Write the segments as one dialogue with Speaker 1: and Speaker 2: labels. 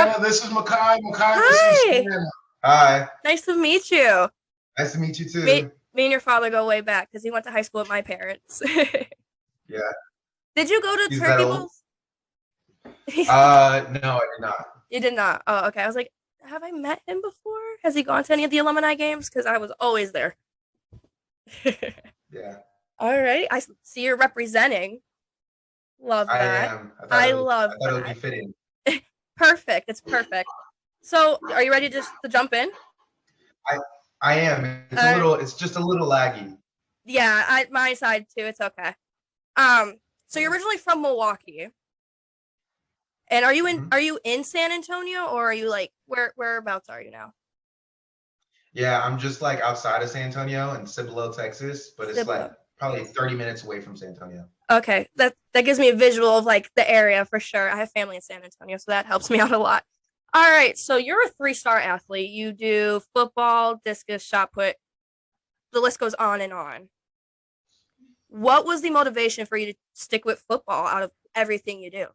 Speaker 1: Savannah, this is Makai. Makai, this is
Speaker 2: Hi.
Speaker 1: Savannah. Hi.
Speaker 2: Nice to meet you.
Speaker 1: Nice to meet you
Speaker 2: Me,
Speaker 1: too.
Speaker 2: me and your father go way back because he went to high school with my parents.
Speaker 1: Yeah.
Speaker 2: Did you go to
Speaker 1: He's that
Speaker 2: Turkey
Speaker 1: old?
Speaker 2: Bowls?
Speaker 1: No, I did not.
Speaker 2: You did not. Oh, okay. I was like, have I met him before? Has he gone to any of the alumni games? Because I was always there.
Speaker 1: Yeah,
Speaker 2: All right. I see you're representing. Love
Speaker 1: I
Speaker 2: that.
Speaker 1: am.
Speaker 2: I
Speaker 1: I
Speaker 2: love
Speaker 1: thought it would be
Speaker 2: that.
Speaker 1: fitting.
Speaker 2: Perfect. It's perfect. So, are you ready just to jump in?
Speaker 1: I I am.
Speaker 2: Uh,
Speaker 1: It's just a little laggy.
Speaker 2: yeah, my side too. It's okay. Um, so you're
Speaker 1: Yeah.
Speaker 2: originally from Milwaukee, and
Speaker 1: Mhm.
Speaker 2: are you in San Antonio, or are you like whereabouts are you now?
Speaker 1: Yeah, I'm just like outside of San Antonio in Cibolo, Texas, but it's like
Speaker 2: Cibolo.
Speaker 1: probably 30 minutes away from San Antonio.
Speaker 2: Okay, that gives me a visual of like the area for sure. I have family in San Antonio, so that helps me out a lot. All right, so you're a three-star athlete. You do football, discus, shot put. The list goes on and on. What was the motivation for you to stick with football out of everything you do?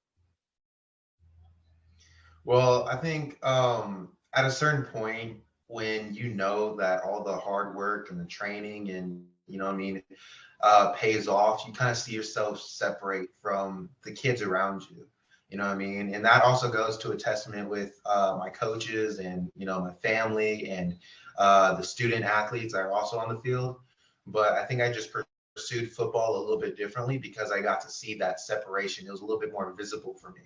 Speaker 1: Well, I think at a certain point when you know that all the hard work and the training and you know what I mean pays off, you kind of see yourself separate from the kids around you. You know what I mean? And that also goes to a testament with my coaches and you know my family and the student athletes that are also on the field. But I think I just pursued football a little bit differently because I got to see that separation. It was a little bit more visible for me.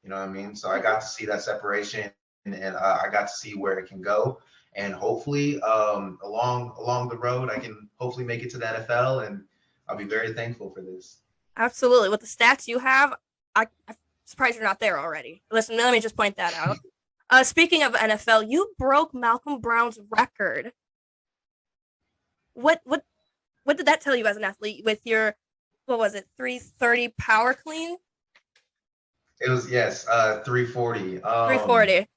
Speaker 1: You know what I mean? So I
Speaker 2: Mhm.
Speaker 1: got to see that separation, and I got to see where it can go. And hopefully, along the road, I can hopefully make it to the NFL, and I'll be very thankful for this.
Speaker 2: Absolutely. With the stats you have, I'm surprised you're not there already. Listen, let me just point that out. Speaking of NFL, you broke Malcolm Brown's record. What what what did that tell you as an athlete with your what was it 330 power clean
Speaker 1: It was yes, 340.
Speaker 2: 340?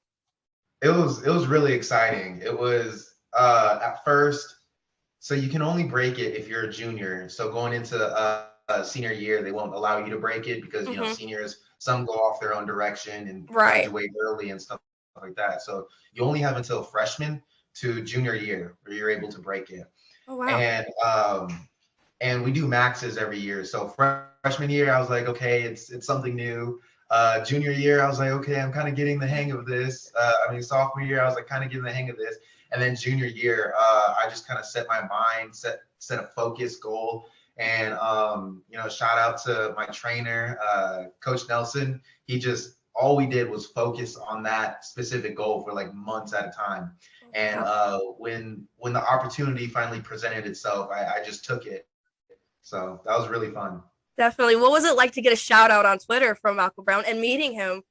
Speaker 1: It was really exciting. It was at first, so you can only break it if you're a junior. So going into senior year, they won't allow you to break it because you know
Speaker 2: Mm-hmm.
Speaker 1: seniors some go off their own direction and
Speaker 2: Right.
Speaker 1: graduate early and stuff like that. So you only have until freshman to junior year where you're able to break it.
Speaker 2: Oh wow.
Speaker 1: And we do maxes every year. So freshman year, I was like, okay, it's something new. Junior year, I was like, okay, I'm kind of getting the hang of this. Sophomore year, I was like, kind of getting the hang of this. And then junior year, I just kind of set my mind, set a focus goal, and you know, shout out to my trainer, Coach Nelson. He just all we did was focus on that specific goal for like months at a time.
Speaker 2: Oh,
Speaker 1: And
Speaker 2: wow.
Speaker 1: when the opportunity finally presented itself, I just took it. So that was really fun.
Speaker 2: Definitely. What was it like to get a shout out on Twitter from Malcolm Brown and meeting him?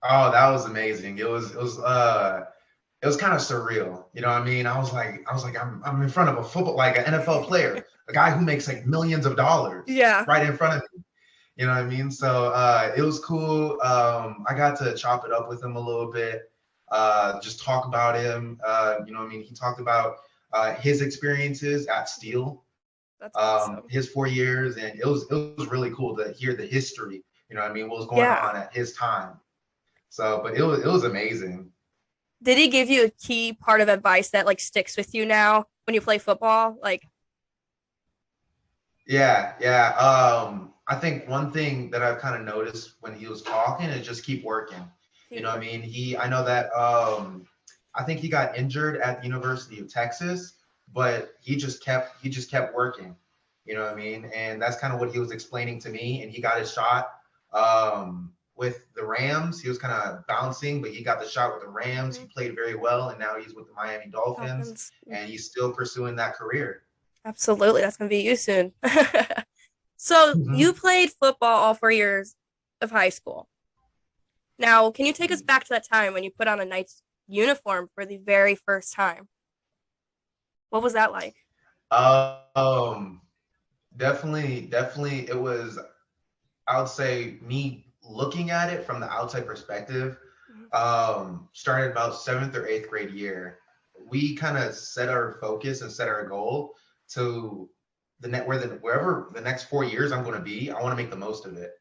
Speaker 1: Oh, that was amazing. It was kind of surreal. You know what I mean? I'm in front of a football like an NFL player, a guy who makes like millions of dollars
Speaker 2: Yeah.
Speaker 1: right in front of me. You know what I mean? So it was cool. I got to chop it up with him a little bit, just talk about him. You know what I mean? He talked about his experiences at Steel,
Speaker 2: That's awesome.
Speaker 1: his 4 years, and it was really cool to hear the history. You know what I mean? What was going
Speaker 2: Yeah.
Speaker 1: on at his time. So, but it was amazing.
Speaker 2: Did he give you a key part of advice that like sticks with you now when you play football? Like,
Speaker 1: Yeah, yeah. I think one thing that I've kind of noticed when he was talking is just keep working. You
Speaker 2: keep
Speaker 1: know what I
Speaker 2: working.
Speaker 1: mean? I know that I think he got injured at the University of Texas, but he just kept working. You know what I mean? And that's kind of what he was explaining to me. And he got his shot with the Rams. He was kind of bouncing, but he got the shot with the Rams.
Speaker 2: Mm-hmm.
Speaker 1: He played very well, and now he's with the Miami Dolphins,
Speaker 2: Dolphins.
Speaker 1: and he's still pursuing that career.
Speaker 2: Absolutely. That's going to be you soon. So you
Speaker 1: Mhm.
Speaker 2: played football all 4 years of high school. Now, can you take us back to that time when you put on a Knight's uniform for the very first time? What was that like?
Speaker 1: Um, definitely, it was. I would say me looking at it from the outside perspective.
Speaker 2: Mhm.
Speaker 1: Started about seventh or eighth grade year. We kind of set our focus and set our goal to wherever the next 4 years I'm going to be. I want to make the most of it.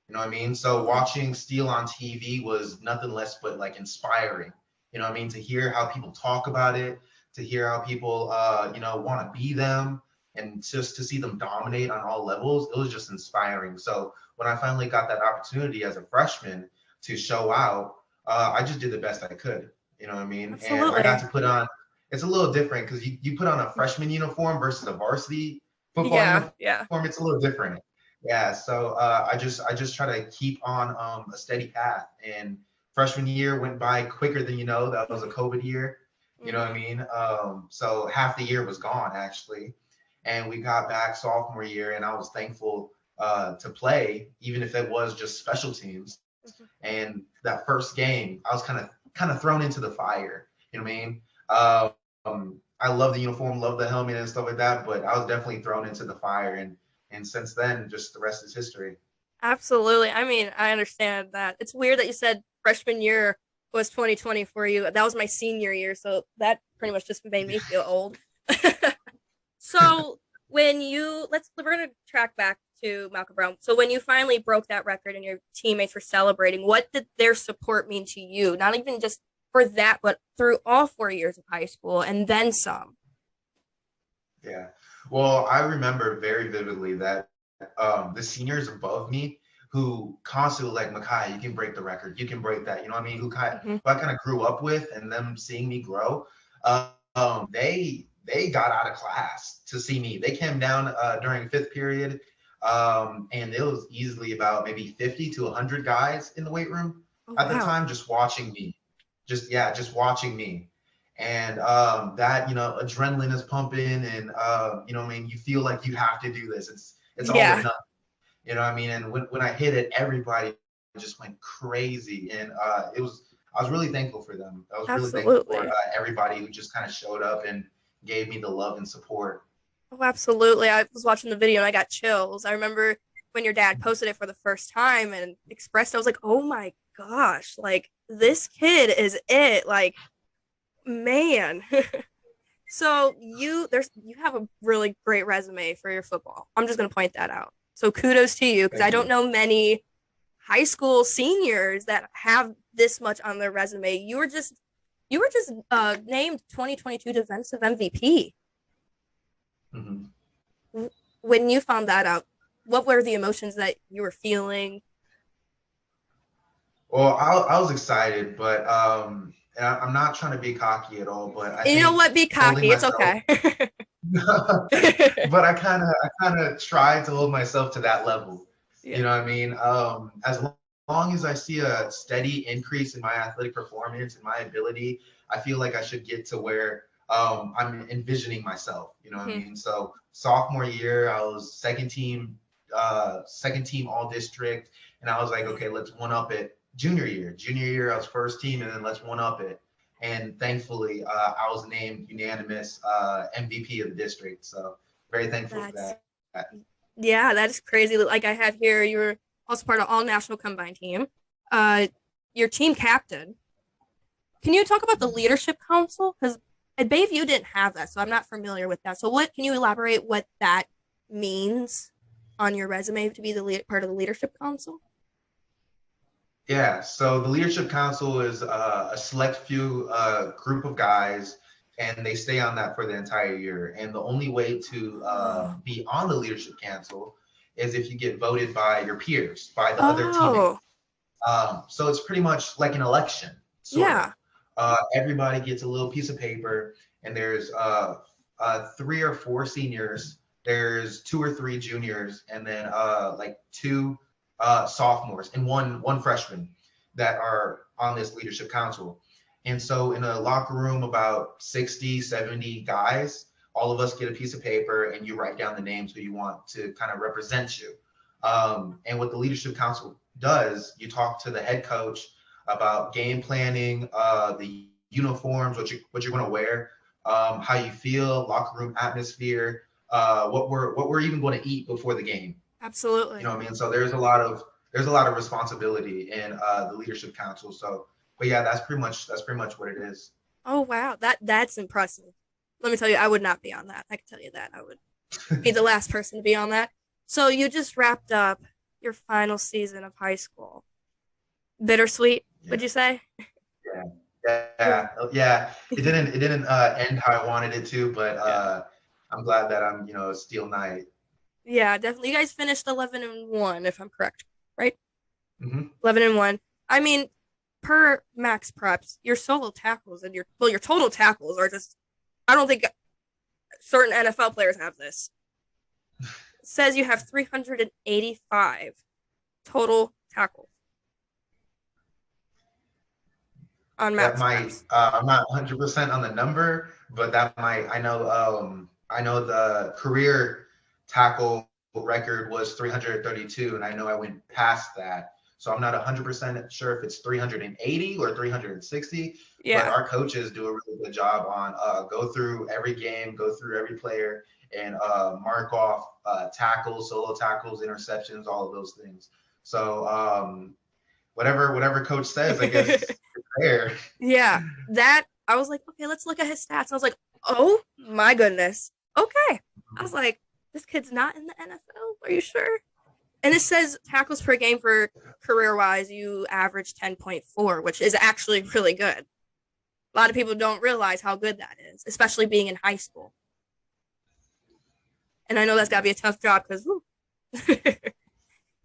Speaker 1: You know what I mean? So watching Steel on TV was nothing less but like inspiring. You know what I mean? To hear how people talk about it, to hear how people, want to be them, and just to see them dominate on all levels, it was just inspiring. So when I finally got that opportunity as a freshman to show out, I just did the best I could. You know what I mean? And I got
Speaker 2: Absolutely.
Speaker 1: to put on. It's a little different because you put on a freshman uniform versus a varsity football
Speaker 2: Yeah,
Speaker 1: uniform.
Speaker 2: yeah.
Speaker 1: It's a little different. Yeah, so I just try to keep on a steady path. And freshman year went by quicker than you know. That was a COVID year. You know what I
Speaker 2: Hmm.
Speaker 1: mean? So half the year was gone actually, and we got back sophomore year, and I was thankful to play, even if it was just special teams. And that first game, I was kind of thrown into the fire. You know what I mean? I love the uniform, love the helmet and stuff like that, but I was definitely thrown into the fire, and since then, just the rest is history.
Speaker 2: Absolutely. I mean, I understand that. It's weird that you said freshman year was 2020 for you. That was my senior year, so that pretty much just made me feel old. So when you we're gonna track back to Malcolm Brown. So when you finally broke that record and your teammates were celebrating, what did their support mean to you? Not even just for that, but through all 4 years of high school and then some.
Speaker 1: Yeah. Well, I remember very vividly that the seniors above me who constantly like, Makai, you can break the record, you can break that. You know what I mean?
Speaker 2: Hmm.
Speaker 1: Who I kind of grew up with, and them seeing me grow. They got out of class to see me. They came down during fifth period, and it was easily about maybe 50 to 100 guys in the weight room
Speaker 2: Oh
Speaker 1: at the
Speaker 2: wow.
Speaker 1: time, just watching me. Just watching me. And that, adrenaline is pumping, and I mean, you feel like you have to do this. It's all or
Speaker 2: Yeah,
Speaker 1: nothing. You know what I mean? And when I hit it, everybody just went crazy. And I was really thankful for them. I was really thankful for
Speaker 2: absolutely.
Speaker 1: everybody who just kind of showed up and gave me the love and support.
Speaker 2: Oh, absolutely. I was watching the video and I got chills. I remember when your dad posted it for the first time and expressed, I was like, oh my gosh, like this kid is it. Like, man. So you have a really great resume for your football. I'm just gonna point that out. So kudos to you because I
Speaker 1: Thank
Speaker 2: don't
Speaker 1: you.
Speaker 2: know many high school seniors that have this much on their resume. You were just named 2022 defensive MVP.
Speaker 1: Hmm.
Speaker 2: When you found that out, what were the emotions that you were feeling?
Speaker 1: Well, I was excited, but and I'm not trying to be cocky at all, but I
Speaker 2: You know
Speaker 1: think
Speaker 2: what? Be
Speaker 1: holding
Speaker 2: cocky. It's
Speaker 1: myself.
Speaker 2: okay.
Speaker 1: But I kind of tried to hold myself to that level. You
Speaker 2: Yeah.
Speaker 1: know what I mean? As long as I see a steady increase in my athletic performance and my ability, I feel like I should get to where I'm envisioning myself. You know what I
Speaker 2: Mhm.
Speaker 1: mean? So sophomore year, I was second team all district, and I was like, okay, let's one up it. Junior year, I was first team, and then let's one up it. And thankfully, I was named unanimous MVP of the district. So very thankful for
Speaker 2: That's
Speaker 1: that.
Speaker 2: yeah, that is crazy. Like I have here, you were also part of all national combined team. Uh, your team captain. Can you talk about the leadership council? Because at Bayview didn't have that, so I'm not familiar with that. So what can you elaborate what that means on your resume to be part of the leadership council?
Speaker 1: Yeah, so the leadership council is a select few group of guys, and they stay on that for the entire year. And the only way to
Speaker 2: Oh,
Speaker 1: be on the leadership council is if you get voted by your peers, by the other teammates.
Speaker 2: oh,
Speaker 1: So it's pretty much like an election, sort of.
Speaker 2: yeah.
Speaker 1: Everybody gets a little piece of paper, and there's three or four seniors, there's two or three juniors, and then like two sophomores and one freshman that are on this leadership council. And so in a locker room, about 60, 70 guys, all of us get a piece of paper, and you write down the names who you want to kind of represent you. And what the leadership council does, you talk to the head coach about game planning, the uniforms, what you're going to wear, how you feel, locker room atmosphere, what we're even going to eat before the game. You
Speaker 2: Absolutely.
Speaker 1: know what I mean? So there's a lot of responsibility in the leadership council. So, but yeah, that's pretty much what it is.
Speaker 2: Oh wow, that's impressive. Let me tell you, I would not be on that. I can tell you that. I would be the last person to be on that. So you just wrapped up. your final season of high school. Bittersweet,
Speaker 1: Yeah,
Speaker 2: would you say?
Speaker 1: yeah,
Speaker 2: Yeah.
Speaker 1: yeah. It didn't end how I wanted it to, but
Speaker 2: Yeah.
Speaker 1: I'm glad that I'm a Steel Knight.
Speaker 2: Yeah, definitely. You guys finished 11-1, if I'm correct, right?
Speaker 1: Hmm.
Speaker 2: 11-1. I mean, per max preps, your solo tackles and your total tackles are just. I don't think certain NFL players have this. It says you have 385 total tackles on
Speaker 1: That
Speaker 2: max
Speaker 1: might
Speaker 2: preps.
Speaker 1: I'm not 100% on the number, but that might I know the career tackle record was 332, and I know I went past that. So I'm not 100% sure if it's 380 or 360, but
Speaker 2: Yeah,
Speaker 1: our coaches do a really good job on go through every game, go through every player, and mark off tackles, solo tackles, interceptions, all of those things. So whatever coach says, I guess it's there.
Speaker 2: yeah. That I was like, okay, let's look at his stats. I was like, oh my goodness. Okay. I was like, this kid's not in the NFL. Are you sure? And it says tackles per game for career wise, you average 10.4, which is actually really good. A lot of people don't realize how good that is, especially being in high school. And I know that's got to be a tough job because,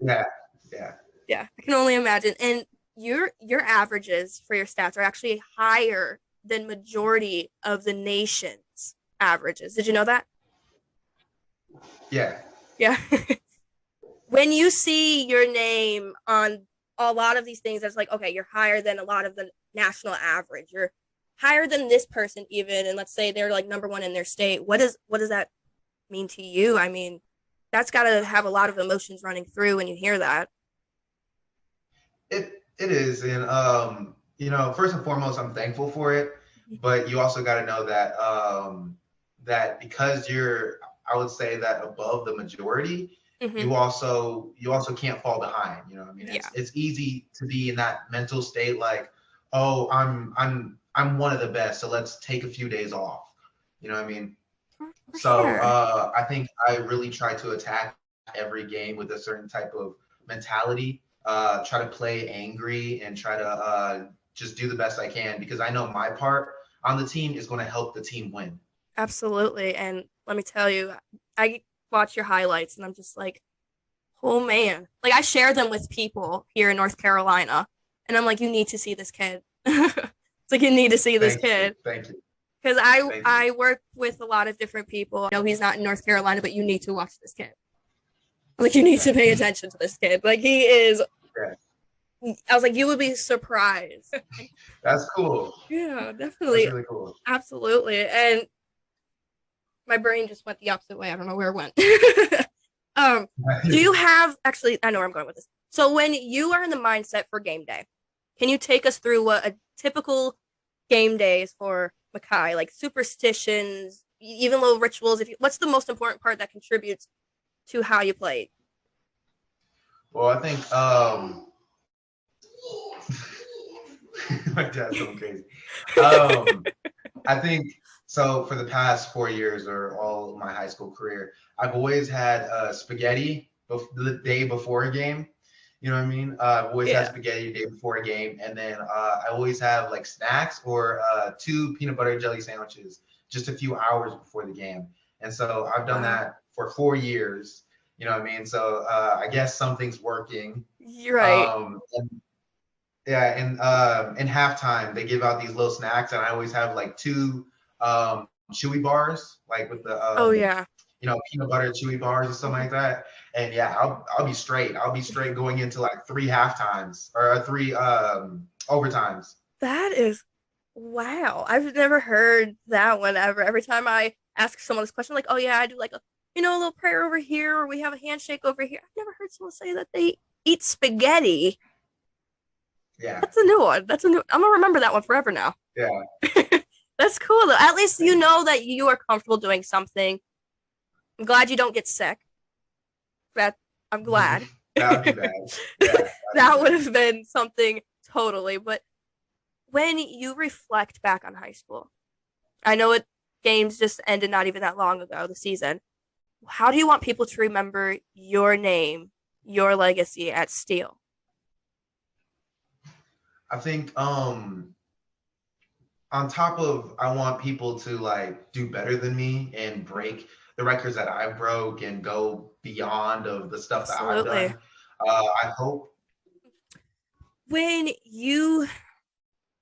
Speaker 1: Yeah, yeah.
Speaker 2: yeah, I can only imagine. And your averages for your stats are actually higher than majority of the nation's averages. Did you know that?
Speaker 1: Yeah.
Speaker 2: Yeah. When you see your name on a lot of these things, it's like, okay, you're higher than a lot of the national average. You're higher than this person even, and let's say they're like number one in their state. What does that mean to you? I mean, that's got to have a lot of emotions running through when you hear that.
Speaker 1: It is, and first and foremost, I'm thankful for it. But you also got to know that that because you're, I would say that above the majority,
Speaker 2: Mm-hmm.
Speaker 1: you also can't fall behind. I mean,
Speaker 2: Yeah,
Speaker 1: it's easy to be in that mental state like, oh, I'm one of the best, so let's take a few days off. You know what I mean?
Speaker 2: for
Speaker 1: So
Speaker 2: sure.
Speaker 1: I think I really try to attack every game with a certain type of mentality. Try to play angry and try to just do the best I can because I know my part on the team is going to help the team win.
Speaker 2: Absolutely. And let me tell you, I watch your highlights and I'm just like, oh man. Like I share them with people here in North Carolina. And I'm like, you need to see this kid. It's like you need to see this
Speaker 1: Thank you,
Speaker 2: kid.
Speaker 1: thank you,
Speaker 2: Because I
Speaker 1: thank you.
Speaker 2: I work with a lot of different people. I know he's not in North Carolina, but you need to watch this kid. Like you need to pay attention to this kid. Like he is
Speaker 1: Yeah,
Speaker 2: I was like, you would be surprised.
Speaker 1: that's cool.
Speaker 2: Yeah,
Speaker 1: That's
Speaker 2: definitely.
Speaker 1: really cool.
Speaker 2: Absolutely. And my brain just went the opposite way. I don't know where it went. Do you have actually? I know where I'm going with this. So when you are in the mindset for game day, can you take us through what a typical game day is for Makai? Like superstitions, even little rituals. What's the most important part that contributes to how you play?
Speaker 1: Well, I think my dad's going crazy. Um, I think so. For the past 4 years or all of my high school career, I've always had spaghetti the day before a game. You know what I mean? I've always had
Speaker 2: Yeah.
Speaker 1: spaghetti the day before a game, and then I always have like snacks or two peanut butter jelly sandwiches just a few hours before the game. And so I've done
Speaker 2: Wow.
Speaker 1: that for 4 years. You know what I mean? So I guess something's working.
Speaker 2: You're right.
Speaker 1: And yeah, and in halftime they give out these little snacks, and I always have like two chewy bars, like with the
Speaker 2: Oh yeah.
Speaker 1: peanut butter chewy bars or something like that. And yeah, I'll be straight. I'll be straight going into like three half times or three overtimes.
Speaker 2: That is wow. I've never heard that one ever. Every time I ask someone this question, like, oh yeah, I do like a little prayer over here, or we have a handshake over here. I've never heard someone say that they eat spaghetti.
Speaker 1: Yeah,
Speaker 2: That's a new one. That's a new. I'm gonna remember that one forever now.
Speaker 1: yeah,
Speaker 2: That's cool though. At least you
Speaker 1: thank you.
Speaker 2: know that you are comfortable doing something. I'm glad you don't get sick. That I'm glad.
Speaker 1: That would be bad. Yeah, that'd be
Speaker 2: That would
Speaker 1: bad.
Speaker 2: have been something totally. But when you reflect back on high school, I know it games just ended not even that long ago, the season. How do you want people to remember your name your legacy at Steel?
Speaker 1: I think on top of I want people to like do better than me and break the records that I broke and go beyond of the stuff that I've
Speaker 2: Absolutely.
Speaker 1: done. I hope.
Speaker 2: When you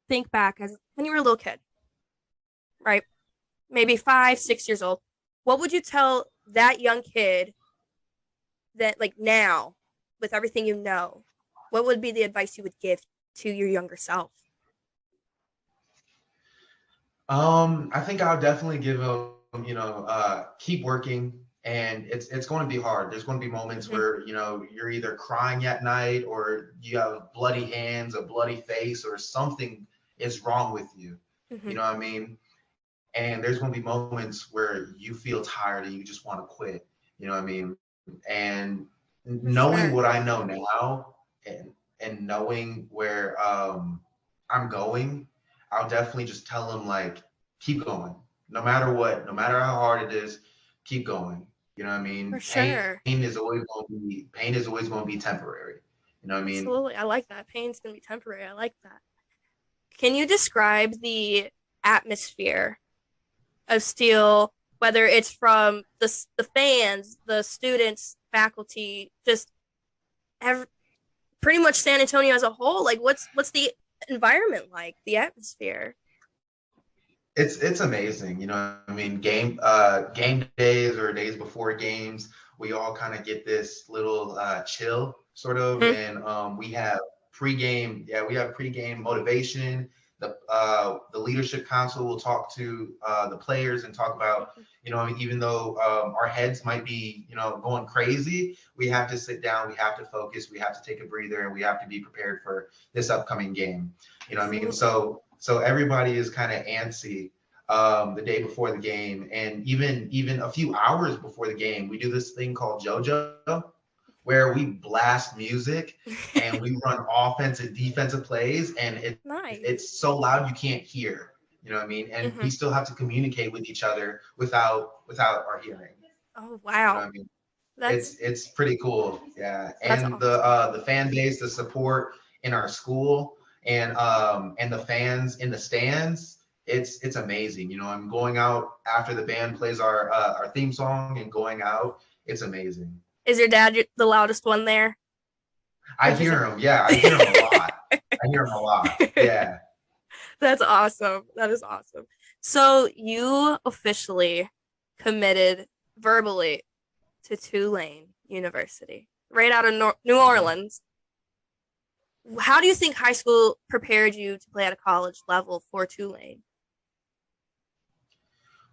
Speaker 2: think back as when you were a little kid, right? Maybe 5, 6 years old, what would you tell that young kid that like now with everything you know, what would be the advice you would give to your younger self?
Speaker 1: I think I'll definitely give them, keep working, and it's going to be hard. There's going to be moments
Speaker 2: Mm-hmm.
Speaker 1: where you're either crying at night or you have bloody hands, a bloody face, or something is wrong with you.
Speaker 2: Mm-hmm.
Speaker 1: You know what I mean? And there's going to be moments where you feel tired and you just want to quit. You know what I mean? And
Speaker 2: For
Speaker 1: knowing
Speaker 2: sure.
Speaker 1: what I know now, and knowing where I'm going, I'll definitely just tell them like keep going, no matter what, no matter how hard it is, keep going. You know what I
Speaker 2: For
Speaker 1: mean?
Speaker 2: sure.
Speaker 1: Pain is always going to be temporary. You know what I mean?
Speaker 2: Absolutely. I like that. Pain's going to be temporary. I like that. Can you describe the atmosphere of Steel, whether it's from the fans, the students, faculty, just every, pretty much San Antonio as a whole? Like, what's the environment like, the atmosphere?
Speaker 1: It's amazing. You know, I mean, game days or days before games, we all kind of get this little chill sort of,
Speaker 2: Mm-hmm.
Speaker 1: and we have pregame motivation. The leadership council will talk to the players and talk about, even though our heads might be, going crazy, we have to sit down, we have to focus, we have to take a breather, and we have to be prepared for this upcoming game. You know what I mean?
Speaker 2: Absolutely.
Speaker 1: So everybody is kind of antsy the day before the game, and even a few hours before the game, we do this thing called JoJo, where we blast music and we run offensive, defensive plays, and
Speaker 2: Nice.
Speaker 1: it's so loud you can't hear. You know what I mean? And
Speaker 2: Mm-hmm.
Speaker 1: we still have to communicate with each other without our hearing.
Speaker 2: Oh
Speaker 1: You know what
Speaker 2: wow,
Speaker 1: I mean?
Speaker 2: that's
Speaker 1: It's pretty cool. Yeah.
Speaker 2: that's
Speaker 1: And
Speaker 2: awesome.
Speaker 1: the fan base, the support in our school, and the fans in the stands, it's amazing. I'm going out after the band plays our theme song and going out. It's amazing.
Speaker 2: Is your dad the loudest one there?
Speaker 1: I
Speaker 2: Would you
Speaker 1: hear him. Yeah, I hear him a lot. I hear him a lot.
Speaker 2: say?
Speaker 1: Yeah.
Speaker 2: That's awesome. That is awesome. So you officially committed verbally to Tulane University, right out of New
Speaker 1: Mhm.
Speaker 2: Orleans. How do you think high school prepared you to play at a college level for Tulane?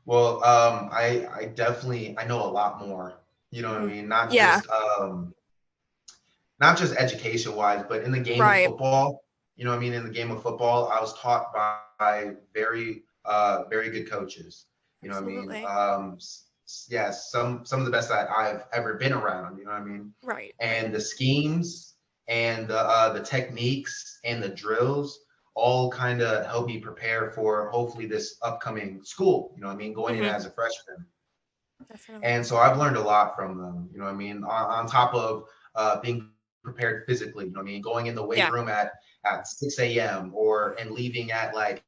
Speaker 1: Well, I definitely I know a lot more. You know what I
Speaker 2: Mm-hmm.
Speaker 1: mean?
Speaker 2: Yeah,
Speaker 1: Not just education wise, but in the game of
Speaker 2: right.
Speaker 1: football. You know what I mean? In the game of football, I was taught by very good coaches. You know what I mean?
Speaker 2: Absolutely.
Speaker 1: Yeah, some of the best that I've ever been around. You know what I mean?
Speaker 2: Right, right.
Speaker 1: And the schemes and the techniques and the drills all kind of help me prepare for hopefully this upcoming school. You know what I mean? Going in
Speaker 2: Mm-hmm.
Speaker 1: as a freshman.
Speaker 2: Definitely.
Speaker 1: And so I've learned a lot from them. You know what I mean? On top of being prepared physically, you know what I mean? Going in the weight
Speaker 2: Yeah.
Speaker 1: room at 6 a.m. or and leaving at like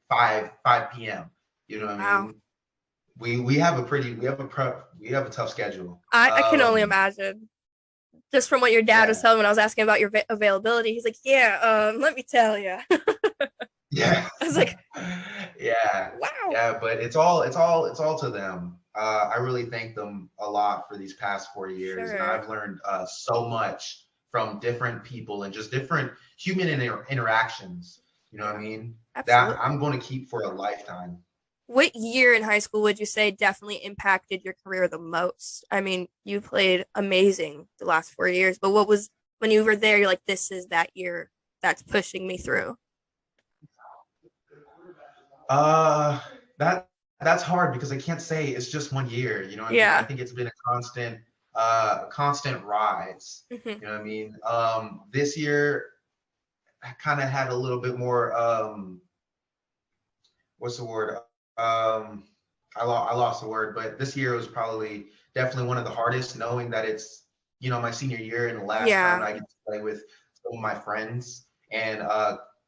Speaker 1: 5 p.m. You know what I
Speaker 2: Wow.
Speaker 1: mean? We have a tough schedule.
Speaker 2: I can only imagine. Just from what your dad was
Speaker 1: Yeah.
Speaker 2: telling when I was asking about your availability, he's like, "Yeah, let me tell you."
Speaker 1: Yeah.
Speaker 2: I was like,
Speaker 1: Yeah.
Speaker 2: "Wow."
Speaker 1: Yeah, but it's all to them. I really thank them a lot for these past 4 years, and
Speaker 2: Sure.
Speaker 1: I've learned so much from different people and just different human interactions. You know what I
Speaker 2: Yeah.
Speaker 1: mean? That
Speaker 2: Absolutely.
Speaker 1: I'm going to keep for a lifetime.
Speaker 2: What year in high school would you say definitely impacted your career the most? I mean, you played amazing the last 4 years, but what was when you were there, you're like, this is that year that's pushing me through.
Speaker 1: Uh, that that's hard because I can't say it's just one year. You know what I mean? I
Speaker 2: Yeah.
Speaker 1: think it's been a constant rise.
Speaker 2: Hmm.
Speaker 1: You know what I mean? This year I kind of had a little bit more. What's the word? Um, I lost the word, but this year was probably definitely one of the hardest, knowing that my senior year and the last time
Speaker 2: Yeah.
Speaker 1: I get to play with some of my friends and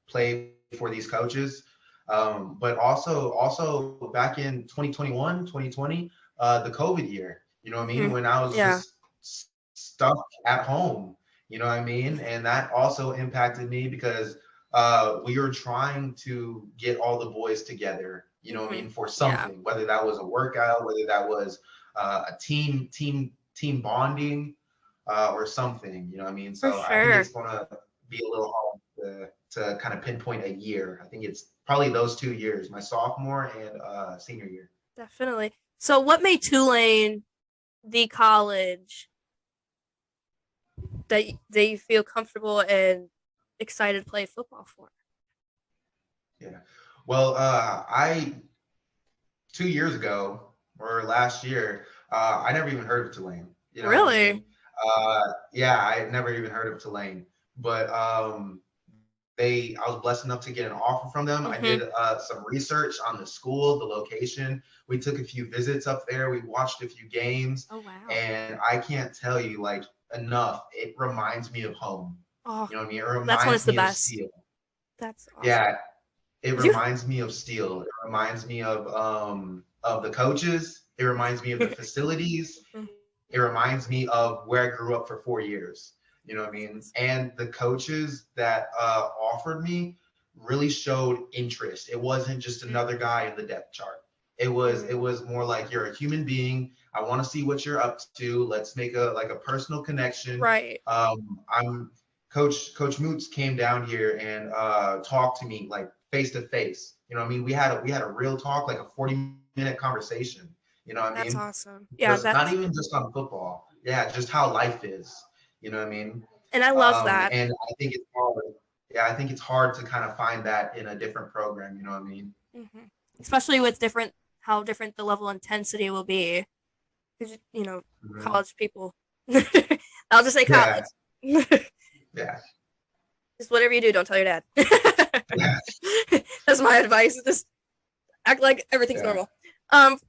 Speaker 1: play for these coaches. But also back in 2021, 2020, the COVID year, you know what I mean?
Speaker 2: Hmm.
Speaker 1: When I was
Speaker 2: Yeah.
Speaker 1: just stuck at home, you know what I mean? And that also impacted me because we were trying to get all the boys together, you know what I
Speaker 2: Hmm.
Speaker 1: mean, for
Speaker 2: Yeah.
Speaker 1: something, whether that was a workout, whether that was a team bonding, or something, you know what I mean?
Speaker 2: For
Speaker 1: So I think it's
Speaker 2: sure.
Speaker 1: gonna be a little hard to kind of pinpoint a year. I think it's probably those 2 years, my sophomore and senior year.
Speaker 2: Definitely. So, what made Tulane the college that you feel comfortable and excited to play football for?
Speaker 1: Yeah. Well, I 2 years ago or last year, I never even heard of Tulane. You know what I
Speaker 2: Really?
Speaker 1: mean? Yeah, I had never even heard of Tulane, but I was blessed enough to get an offer from them. I
Speaker 2: Hmm.
Speaker 1: did some research on the school, the location. We took a few visits up there. We watched a few games,
Speaker 2: Oh wow.
Speaker 1: and I can't tell you like enough. It reminds me of home.
Speaker 2: Oh,
Speaker 1: You know what I mean? It
Speaker 2: that's when
Speaker 1: reminds
Speaker 2: it's the
Speaker 1: me of
Speaker 2: best.
Speaker 1: Steel.
Speaker 2: That's awesome.
Speaker 1: Yeah, it
Speaker 2: Did you?
Speaker 1: reminds me of Steel. It reminds me of the coaches. It reminds me of the facilities. It reminds me of where I grew up for 4 years. You know what I mean? And the coaches that offered me really showed interest. It wasn't just another guy in the depth chart. It was more like you're a human being. I want to see what you're up to. Let's make a personal connection.
Speaker 2: Right.
Speaker 1: I'm Coach Moots came down here and talked to me like face to face. You know what I mean? We had a real talk, like a 40-minute conversation. You know what I
Speaker 2: That's
Speaker 1: mean?
Speaker 2: awesome. Yeah,
Speaker 1: Just not
Speaker 2: that's
Speaker 1: even just on football. Yeah, just how life is. You know what I mean?
Speaker 2: and I love that.
Speaker 1: And I think it's hard. Yeah, I think it's hard to kind of find that in a different program. You know what I mean?
Speaker 2: Hmm. Especially with different how different the level of intensity will be. Because
Speaker 1: Mhm.
Speaker 2: college people. I'll just say
Speaker 1: Yeah,
Speaker 2: college. Just
Speaker 1: yeah,
Speaker 2: whatever you do, don't tell your dad.
Speaker 1: yeah,
Speaker 2: That's my advice. Just act like everything's
Speaker 1: yeah,
Speaker 2: normal. Um,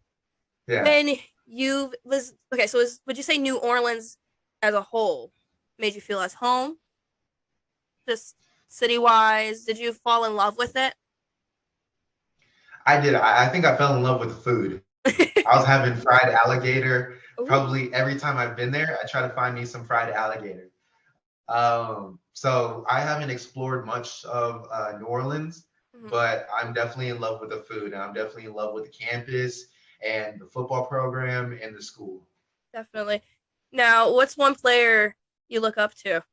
Speaker 1: yeah.
Speaker 2: when you was okay, so would you say New Orleans as a whole made you feel as home? Just city wise, did you fall in love with it?
Speaker 1: I did. I think I fell in love with the food. I was having fried alligator
Speaker 2: Ooh.
Speaker 1: probably every time I've been there. I try to find me some fried alligator. So I haven't explored much of New Orleans,
Speaker 2: Mhm.
Speaker 1: but I'm definitely in love with the food, and I'm definitely in love with the campus and the football program and the school.
Speaker 2: Definitely. Now, what's one player you look up to?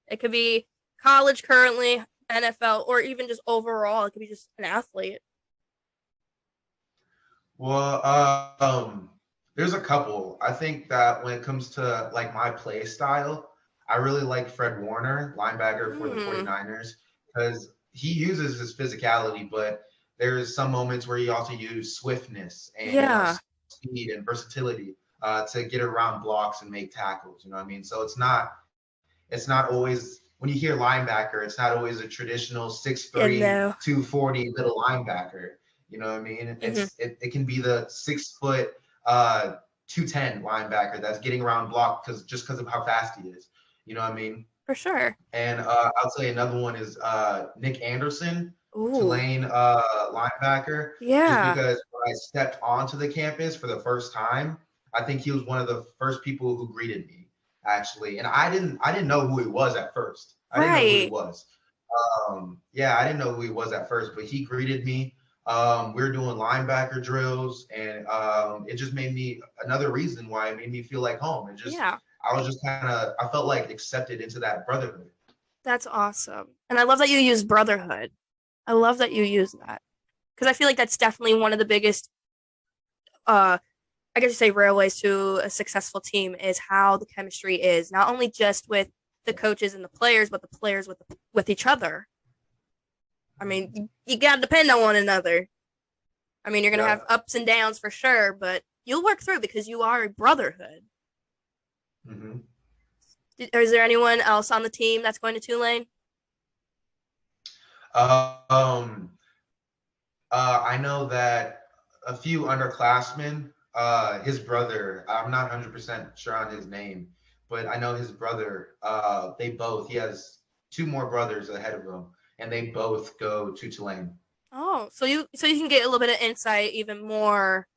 Speaker 2: It could be college currently, NFL, or even just overall. It could be just an athlete.
Speaker 1: Well, there's a couple. I think that when it comes to like my play style, I really like Fred Warner, linebacker for the
Speaker 2: Hmm.
Speaker 1: 49ers, because he uses his physicality, but there's some moments where he also uses swiftness and
Speaker 2: Yeah.
Speaker 1: speed and versatility to get around blocks and make tackles. You know what I mean? So it's not always when you hear linebacker, it's not always a traditional six
Speaker 2: Yeah.
Speaker 1: three,
Speaker 2: No.
Speaker 1: 240 middle linebacker. You know what I mean?
Speaker 2: Hmm.
Speaker 1: It can be the 6 foot 210 linebacker that's getting around block because of how fast he is. You know what I mean?
Speaker 2: For sure.
Speaker 1: And I'll say another one is Nick Anderson,
Speaker 2: Ooh.
Speaker 1: Tulane linebacker, just
Speaker 2: Yeah.
Speaker 1: because when I stepped onto the campus for the first time, I think he was one of the first people who greeted me actually, and I didn't know who he was at first. I didn't know who he
Speaker 2: Right.
Speaker 1: was. Yeah, I didn't know who he was at first, but he greeted me. We were doing linebacker drills, and it just made me another reason why it made me feel like home.
Speaker 2: Yeah.
Speaker 1: I was just kind of I felt like accepted into that brotherhood.
Speaker 2: That's awesome. And I love that you use brotherhood. I love that you use that because I feel like that's definitely one of the biggest, I guess you say, railways to a successful team is how the chemistry is not only just with the coaches and the players, but the players with each other. I mean, you got to depend on one another. I mean, you're gonna have
Speaker 1: Yep.
Speaker 2: ups and downs for sure, but you'll work through because you are a brotherhood.
Speaker 1: Hmm.
Speaker 2: Is there anyone else on the team that's going to Tulane?
Speaker 1: Um, I know that a few underclassmen, his brother, I'm not 100% sure on his name, but I know his brother. He has two more brothers ahead of him, and they both go to Tulane.
Speaker 2: Oh, so you can get a little bit of insight even more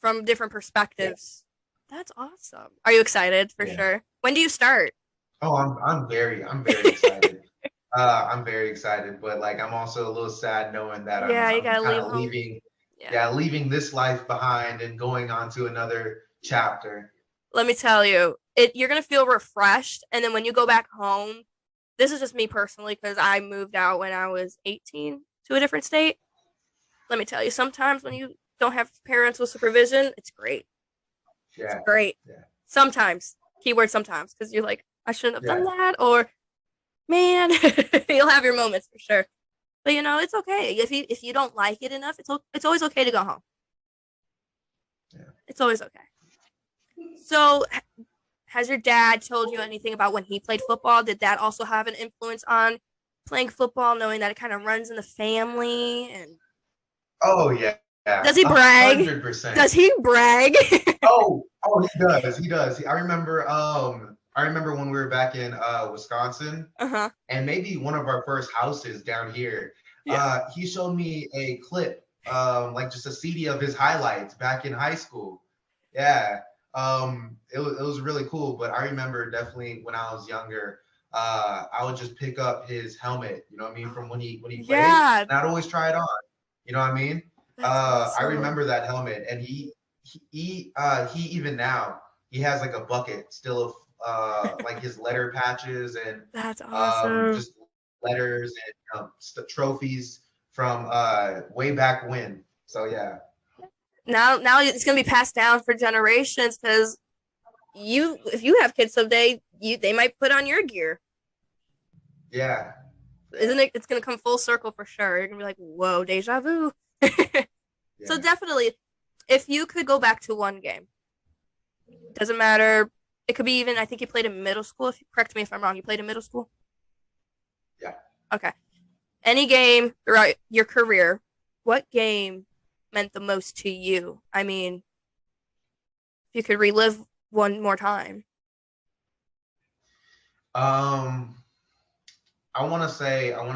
Speaker 2: from different
Speaker 1: Yeah,
Speaker 2: perspectives. That's awesome. Are you excited for
Speaker 1: yeah.
Speaker 2: sure? When do you start?
Speaker 1: Oh, I'm very excited. I'm very excited, but like I'm also a little sad knowing that I'm
Speaker 2: Yeah, you
Speaker 1: I'm
Speaker 2: gotta
Speaker 1: kind
Speaker 2: leave
Speaker 1: of
Speaker 2: home.
Speaker 1: leaving,
Speaker 2: Yeah.
Speaker 1: yeah, leaving this life behind and going on to another chapter.
Speaker 2: Let me tell you, you're gonna feel refreshed, and then when you go back home, this is just me personally because I moved out when I was 18 to a different state. Let me tell you, sometimes when you don't have parental supervision, it's great. It's
Speaker 1: Yeah,
Speaker 2: great.
Speaker 1: yeah,
Speaker 2: Sometimes, keyword sometimes, because you're like, I shouldn't have done
Speaker 1: yeah,
Speaker 2: that, or man, you'll have your moments for sure. But it's okay if you don't like it enough. It's always okay to go home.
Speaker 1: yeah.
Speaker 2: It's always okay. So, has your dad told you anything about when he played football? Did that also have an influence on playing football, knowing that it kind of runs in the family? And
Speaker 1: Oh yeah,
Speaker 2: does
Speaker 1: yeah,
Speaker 2: he
Speaker 1: a
Speaker 2: brag?
Speaker 1: hundred percent.
Speaker 2: Does he brag?
Speaker 1: Oh, he does. He does. I remember when we were back in Wisconsin,
Speaker 2: Uh huh.
Speaker 1: and maybe one of our first houses down here.
Speaker 2: Yeah.
Speaker 1: He showed me a clip, like just a CD of his highlights back in high school. Yeah, it was really cool. But I remember definitely when I was younger, I would just pick up his helmet. You know what I mean, from when he played,
Speaker 2: Yeah,
Speaker 1: and I'd always try it on. You know what I mean?
Speaker 2: that's
Speaker 1: I
Speaker 2: awesome.
Speaker 1: remember that helmet, and he even now he has like a bucket still of like his letter patches and
Speaker 2: That's awesome.
Speaker 1: just letters and trophies from way back when. So yeah,
Speaker 2: Now it's gonna be passed down for generations because if you have kids someday, they might put on your gear.
Speaker 1: yeah, yeah,
Speaker 2: Isn't it? It's gonna come full circle for sure. You're gonna be like, whoa, deja vu. So
Speaker 1: yeah.
Speaker 2: definitely, if you could go back to one game, doesn't matter. It could be even. I think you played in middle school. If you correct me if I'm wrong, you played in middle school.
Speaker 1: Yeah.
Speaker 2: Okay. Any game throughout your career, what game meant the most to you? I mean, if you could relive one more time.
Speaker 1: Um, I want to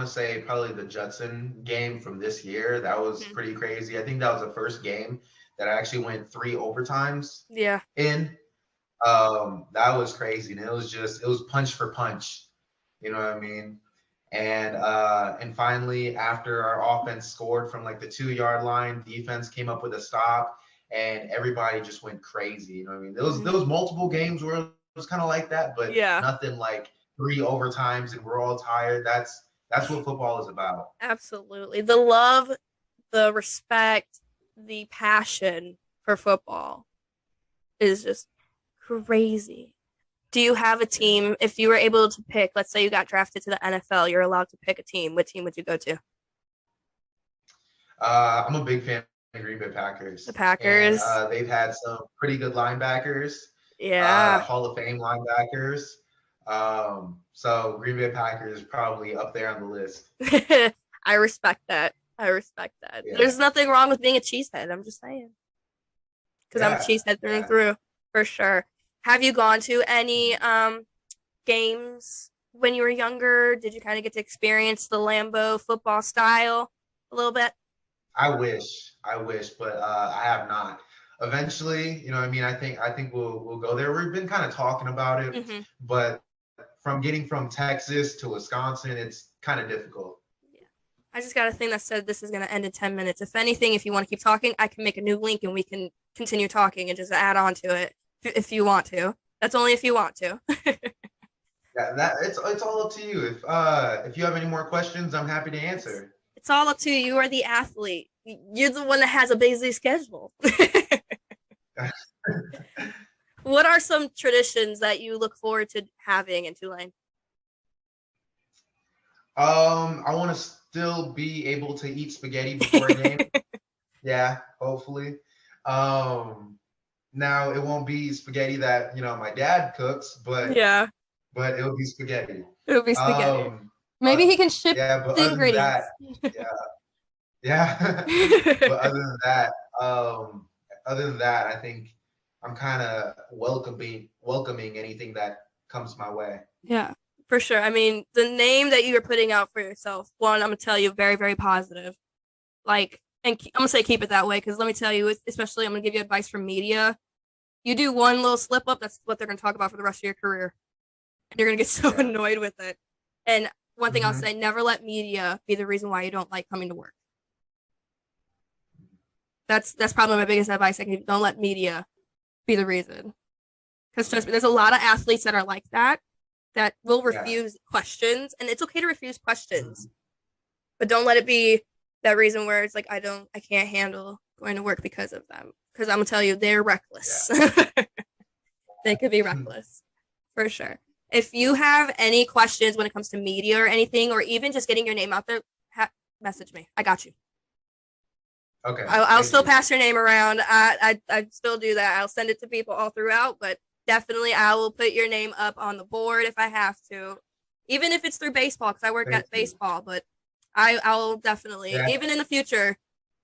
Speaker 1: say probably the Judson game from this year. That was
Speaker 2: Mhm.
Speaker 1: pretty crazy. I think that was the first game that I actually went three overtimes
Speaker 2: Yeah.
Speaker 1: in. That was crazy, and it was punch for punch. You know what I mean? And finally, after our offense scored from like the 2 yard line, defense came up with a stop, and everybody just went crazy. You know what I mean? There was multiple games where it was kind of like that, but
Speaker 2: Yeah.
Speaker 1: nothing like three overtimes and we're all tired. That's what football is about.
Speaker 2: Absolutely. The love, the respect, the passion for football is just crazy. Do you have a
Speaker 1: Yeah.
Speaker 2: team? If you were able to pick, let's say you got drafted to the NFL, you're allowed to pick a team. What team would you go to?
Speaker 1: I'm a big fan of Green Bay Packers,
Speaker 2: The
Speaker 1: and
Speaker 2: Packers.
Speaker 1: they've had some pretty good linebackers,
Speaker 2: Yeah.
Speaker 1: Hall of Fame linebackers. So Green Bay Packers is probably up there on the list.
Speaker 2: I respect that. I respect that.
Speaker 1: Yeah,
Speaker 2: There's nothing wrong with being a cheesehead. I'm just saying. Because I'm a
Speaker 1: yeah,
Speaker 2: cheesehead through and
Speaker 1: yeah.
Speaker 2: through, for sure. Have you gone to any games when you were younger? Did you kind of get to experience the Lambeau football style a little bit?
Speaker 1: I wish, but I have not. Eventually, you know, what I mean, I think we'll go there. We've been kind of talking about it,
Speaker 2: Mm-hmm.
Speaker 1: but from getting from Texas to Wisconsin, it's kind of difficult.
Speaker 2: Yeah. I just got a thing that said this is going to end in 10 minutes. If anything, if you want to keep talking, I can make a new link and we can continue talking and just add on to it if you want to. That's only if you want to.
Speaker 1: Yeah, that it's all up to you. If you have any more questions, I'm happy to
Speaker 2: it's,
Speaker 1: answer.
Speaker 2: it's all up to you. You are the athlete. You're the one that has a busy schedule. What are some traditions that you look forward to having in Tulane?
Speaker 1: I want to still be able to eat spaghetti before a game. Yeah, hopefully. Um, Now it won't be spaghetti that my dad cooks, but
Speaker 2: Yeah,
Speaker 1: but it'll be spaghetti.
Speaker 2: it would be spaghetti.
Speaker 1: Um,
Speaker 2: Maybe
Speaker 1: but
Speaker 2: he can ship
Speaker 1: yeah, but
Speaker 2: the
Speaker 1: other than that,
Speaker 2: ingredients.
Speaker 1: yeah, yeah. But um, other than that, I think I'm kind of welcoming anything that comes my way.
Speaker 2: Yeah, for sure. I mean, the name that you are putting out for yourself, one, I'm gonna tell you, very, very positive. Like, and I'm gonna say keep it that way because let me tell you, especially I'm gonna give you advice from media. You do one little slip up, that's what they're gonna talk about for the rest of your career, and you're gonna get so annoyed with it. And one thing I'll say, never let media be the reason why you don't like coming to work. That's probably my biggest advice I can give. Don't let media be the reason. Because trust me, there's a lot of athletes that are like that will refuse questions, and it's okay to refuse questions, but don't let it be that reason where it's like I can't handle going to work because of them. Because I'm gonna tell you, they're reckless. They could be reckless for sure. If you have any questions when it comes to media or anything, or even just getting your name out there, message me. I got you.
Speaker 1: Okay.
Speaker 2: I'll still pass your name around. I still do that. I'll send it to people all throughout, but definitely I will put your name up on the board if I have to, even if it's through baseball because I work at baseball. But I'll definitely, even in the future,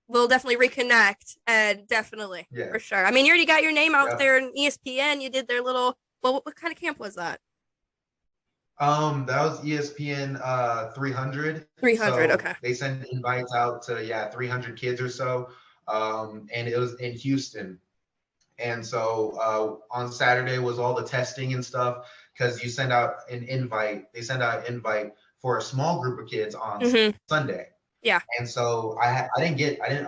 Speaker 2: we'll definitely reconnect and definitely for sure. I mean, you already got your name out there in ESPN. You did their little. Well, what kind of camp was that?
Speaker 1: That was ESPN 300.
Speaker 2: 300,
Speaker 1: so
Speaker 2: okay.
Speaker 1: They sent invites out to 300 kids or so, and it was in Houston. And so on Saturday was all the testing and stuff because you send out an invite. They send out an invite for a small group of kids on Sunday.
Speaker 2: Yeah.
Speaker 1: And so I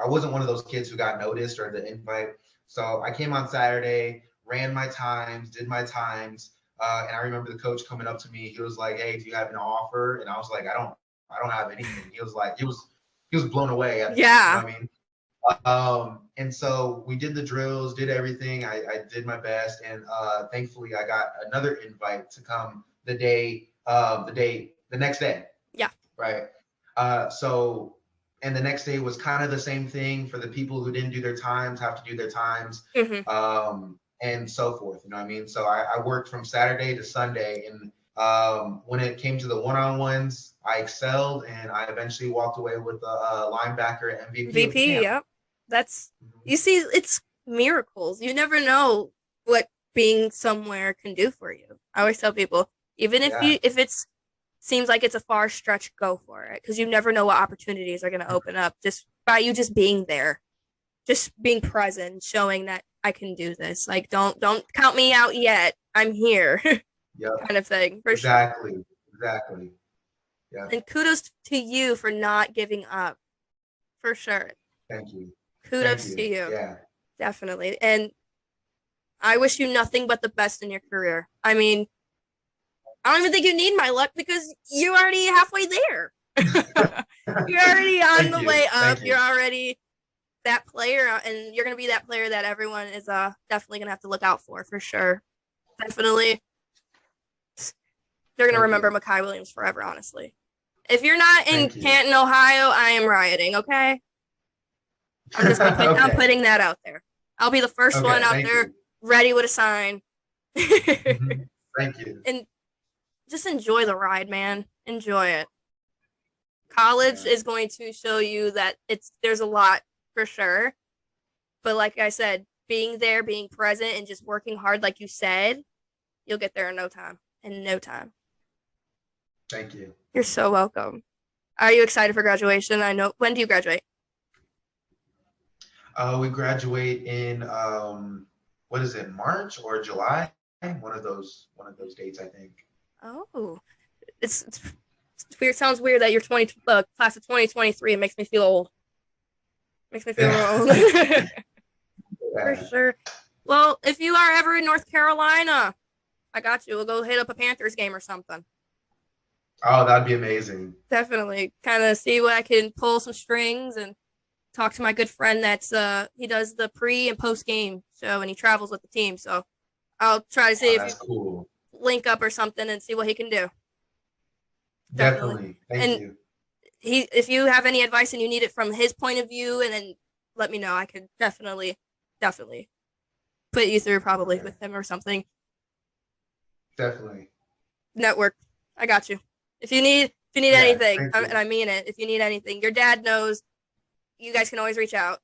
Speaker 1: wasn't one of those kids who got noticed or the invite. So I came on Saturday, ran my times, did my times. And I remember the coach coming up to me. He was like, "Hey, do you have an offer?" And I was like, "I don't have anything." He was like, he was blown away. You know what I mean? And so we did the drills, did everything. I did my best, and thankfully I got another invite to come the next day.
Speaker 2: Yeah.
Speaker 1: Right. So, and the next day was kind of the same thing for the people who didn't do their times, have to do their times. And so forth, you know what I mean? So I worked from Saturday to Sunday, and when it came to the one-on-ones, I excelled, and I eventually walked away with the linebacker MVP.
Speaker 2: Yep. That's you see, it's miracles. You never know what being somewhere can do for you. I always tell people, even if it's seems like it's a far stretch, go for it because you never know what opportunities are going to open up just by you just being there, just being present, showing that I can do this. Like, don't count me out yet. I'm here. Kind of thing. For sure.
Speaker 1: Exactly. Yeah.
Speaker 2: And kudos to you for not giving up. For sure.
Speaker 1: Thank you.
Speaker 2: Kudos to you.
Speaker 1: Yeah.
Speaker 2: Definitely. And I wish you nothing but the best in your career. I mean, I don't even think you need my luck because you're already halfway there. You're already on the way up. You're already that player, and you're going to be that player that everyone is definitely going to have to look out for sure. Definitely. They're going to remember Makai Williams forever, honestly. If you're not in Canton, Ohio, I am rioting, okay? I'm just I'm putting that out there. I'll be the first one out there ready with a sign.
Speaker 1: Thank you.
Speaker 2: And just enjoy the ride, man. Enjoy it. College is going to show you that there's a lot for sure. But like I said, being there, being present, and just working hard, like you said, you'll get there in no time.
Speaker 1: Thank you.
Speaker 2: You're so welcome. Are you excited for graduation? I know. When do you graduate?
Speaker 1: We graduate in what is it, March or July? One of those dates, I think.
Speaker 2: Oh, it's weird. It sounds weird that you're class of 2023. It makes me feel old. Makes me feel old. For sure. Well, if you are ever in North Carolina, I got you. We'll go hit up a Panthers game or something.
Speaker 1: Oh, that'd be amazing.
Speaker 2: Definitely. Kind of see what I can pull some strings and talk to my good friend that's he does the pre and post game show and he travels with the team. So I'll try to see if you link up or something and see what he can do.
Speaker 1: Definitely. Thank you.
Speaker 2: If you have any advice and you need it from his point of view, and then let me know. I could definitely put you through probably with him or something.
Speaker 1: Definitely.
Speaker 2: Network. I got you. If you need anything, and I mean it, if you need anything, your dad knows. You guys can always reach out.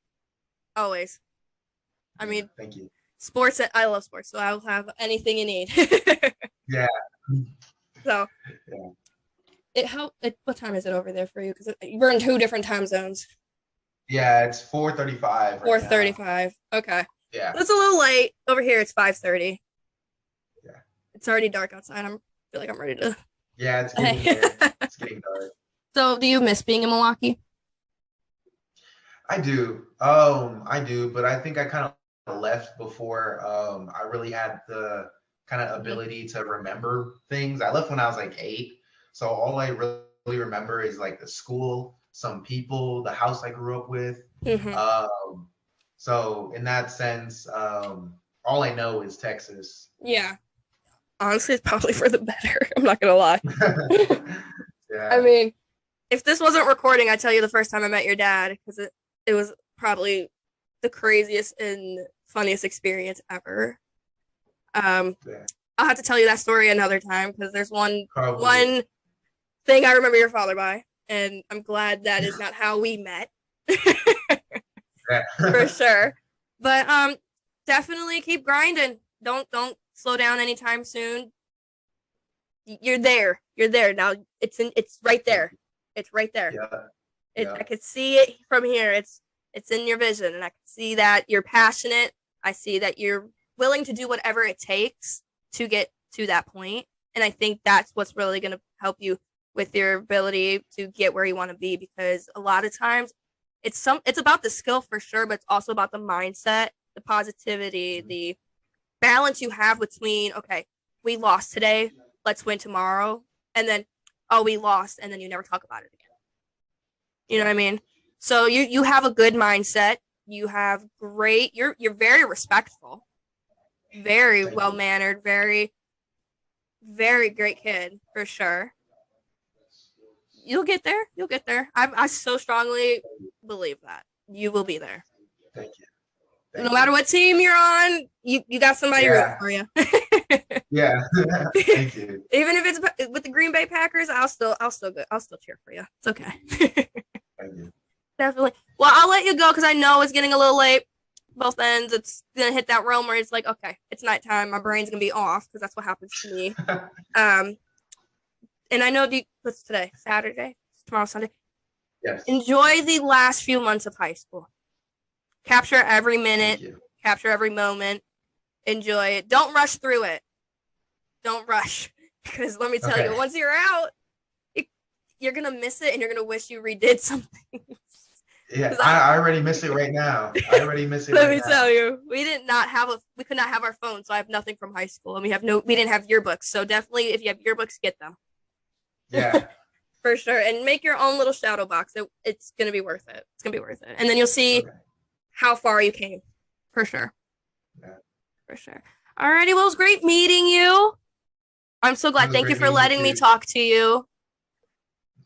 Speaker 2: Always. I mean,
Speaker 1: thank you.
Speaker 2: sports. I love sports, so I'll have anything you need.
Speaker 1: Yeah.
Speaker 2: So
Speaker 1: Yeah.
Speaker 2: it helped. What time is it over there for you? Because we're in 2 different time zones.
Speaker 1: Yeah, it's 4:35 right now.
Speaker 2: 4:35. Okay.
Speaker 1: Yeah.
Speaker 2: It's a little late. Over here, it's 5:30.
Speaker 1: Yeah.
Speaker 2: It's already dark outside. Feel like I'm ready to.
Speaker 1: Yeah, it's getting there. It's getting dark.
Speaker 2: So, do you miss being in Milwaukee?
Speaker 1: I do. I do, but I think I kind of left before I really had the kind of ability to remember things. I left when I was like 8. So all I really remember is like the school, some people, the house I grew up with.
Speaker 2: Mm-hmm.
Speaker 1: So in that sense, all I know is Texas.
Speaker 2: Yeah. Honestly, it's probably for the better. I'm not gonna lie.
Speaker 1: Yeah.
Speaker 2: I mean, if this wasn't recording, I'd tell you the first time I met your dad, because it was probably the craziest and funniest experience ever.
Speaker 1: Yeah.
Speaker 2: I'll have to tell you that story another time, because there's one thing I remember your father by, and I'm glad that is not how we met.
Speaker 1: Yeah.
Speaker 2: For sure. But definitely keep grinding. Don't slow down anytime soon. You're there. You're there. Now it's right there. It's right there.
Speaker 1: Yeah.
Speaker 2: I could see it from here. It's in your vision, and I can see that you're passionate. I see that you're willing to do whatever it takes to get to that point. And I think that's what's really going to help you with your ability to get where you want to be, because a lot of times it's about the skill for sure, but it's also about the mindset, the positivity, the balance you have between, okay, we lost today, let's win tomorrow, and then, oh, we lost, and then you never talk about it again. You know what I mean? So you have a good mindset. You have great, you're very respectful, very well mannered, very, very great kid for sure. You'll get there. You'll get there. I so strongly believe that you will be there.
Speaker 1: Thank you.
Speaker 2: No matter what team you're on, you got somebody rooting for you.
Speaker 1: Yeah. Thank you.
Speaker 2: Even if it's with the Green Bay Packers, I'll still cheer for you. It's okay.
Speaker 1: Thank you.
Speaker 2: Definitely. Well, I'll let you go because I know it's getting a little late. Both ends. It's gonna hit that realm where it's like, okay, it's nighttime. My brain's gonna be off because that's what happens to me. And I know what's today? Saturday? Tomorrow, Sunday.
Speaker 1: Yes.
Speaker 2: Enjoy the last few months of high school. Capture every minute. Capture every moment. Enjoy it. Don't rush through it. Don't rush. Because let me tell you, once you're out, you're going to miss it and you're going to wish you redid something.
Speaker 1: Yeah, I already miss it right now. Let me
Speaker 2: tell you, we could not have our phone, so I have nothing from high school, and we didn't have yearbooks. So definitely, if you have yearbooks, get them.
Speaker 1: Yeah.
Speaker 2: For sure. And make your own little shadow box. It's going to be worth it. It's going to be worth it. And then you'll see how far you came. For sure.
Speaker 1: Yeah.
Speaker 2: For sure. Alrighty. Well, it was great meeting you. I'm so glad. Thank you for letting me talk to you.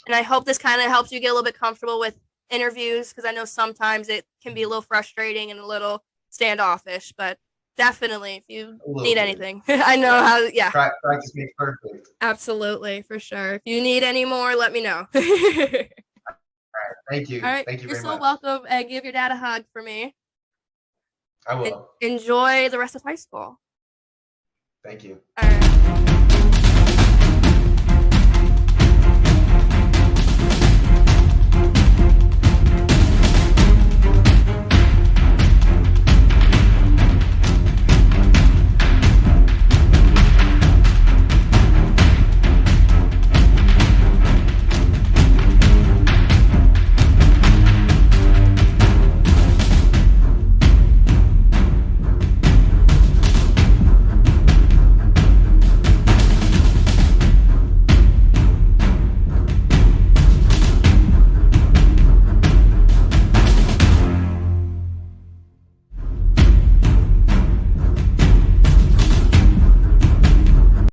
Speaker 2: And I hope this kind of helps you get a little bit comfortable with interviews, because I know sometimes it can be a little frustrating and a little standoffish, but definitely, if you need anything, I know how. Yeah,
Speaker 1: practice makes perfect.
Speaker 2: Absolutely, for sure. If you need any more, let me know. All
Speaker 1: right, thank you.
Speaker 2: All right,
Speaker 1: thank you very much.
Speaker 2: You're so welcome, and give your dad a hug for me.
Speaker 1: I will.
Speaker 2: Enjoy the rest of high school.
Speaker 1: Thank you.
Speaker 2: All right.